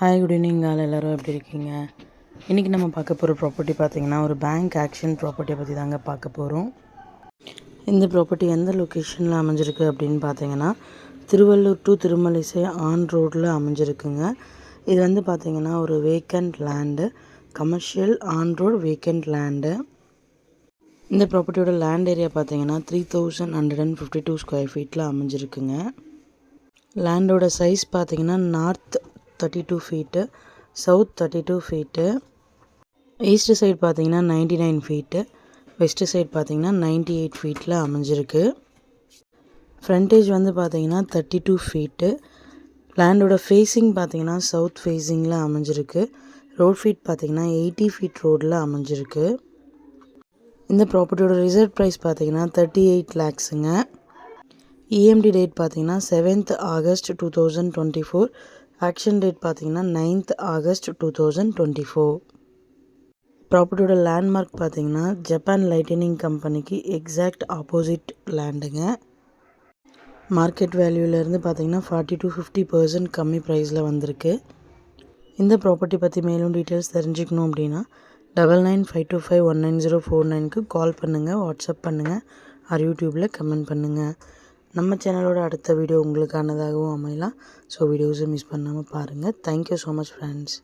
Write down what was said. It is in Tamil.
ஹாய் குட் ஈவினிங் எல்லோரும் எப்படி இருக்கீங்க? இன்றைக்கி நம்ம பார்க்க போகிற ப்ராப்பர்ட்டி பார்த்திங்கன்னா ஒரு பேங்க் ஆக்ஷன் ப்ராப்பர்ட்டியை பற்றி தாங்க பார்க்க போகிறோம். இந்த ப்ராப்பர்ட்டி எந்த லொக்கேஷனில் அமைஞ்சிருக்கு அப்படின்னு பார்த்தீங்கன்னா திருவள்ளூர் டு திருமலிசை ஆன் ரோடில் அமைஞ்சிருக்குங்க. இது வந்து பார்த்திங்கன்னா ஒரு vacant land, commercial on road vacant land. இந்த ப்ராப்பர்ட்டியோட லேண்ட் ஏரியா பார்த்திங்கன்னா 3152 ஸ்கொயர் ஃபீட்டில் அமைஞ்சிருக்குங்க. லேண்டோட சைஸ் பார்த்திங்கன்னா north 32 feet, south 32 feet, east side பார்த்திங்கன்னா 99 ஃபீட்டு, வெஸ்ட்டு சைடு பார்த்திங்கன்னா 98 ஃபீட்டில் அமைஞ்சிருக்கு. ஃப்ரண்டேஜ் வந்து பார்த்திங்கன்னா 32 ஃபீட்டு. லேண்டோட ஃபேஸிங் பார்த்திங்கன்னா சவுத் ஃபேஸிங்கில் அமைஞ்சிருக்கு. ரோட் ஃபீட் பார்த்திங்கன்னா 80 ஃபீட் ரோடில் அமைஞ்சிருக்கு. இந்த ப்ராப்பர்ட்டியோட ரிசர்வ் ப்ரைஸ் பார்த்திங்கன்னா 38 லேக்ஸுங்க. EMD டேட் பார்த்திங்கன்னா 7th August 2024. ஆக்ஷன் டேட் பார்த்திங்கன்னா 9th August 2024. ப்ராப்பர்ட்டியோட லேண்ட்மார்க் பார்த்திங்கன்னா ஜப்பான் லைட்டனிங் கம்பெனிக்கு எக்ஸாக்ட் ஆப்போசிட் லேண்டுங்க. மார்க்கெட் வேல்யூலேருந்து பார்த்திங்கன்னா 40 to 50% கம்மி ப்ரைஸில் வந்திருக்கு. இந்த ப்ராப்பர்ட்டி பற்றி மேலும் டீட்டெயில்ஸ் தெரிஞ்சுக்கணும் அப்படின்னா 9952519049க்கு கால் பண்ணுங்கள், வாட்ஸ்அப் பண்ணுங்கள், ஆர் யூடியூப்பில் கமெண்ட் பண்ணுங்கள். நம்ம சேனலோட அடுத்த வீடியோ உங்களுக்கானதாகவும் அமையலாம். ஸோ வீடியோஸை மிஸ் பண்ணாமல் பாருங்கள். Thank you so much friends.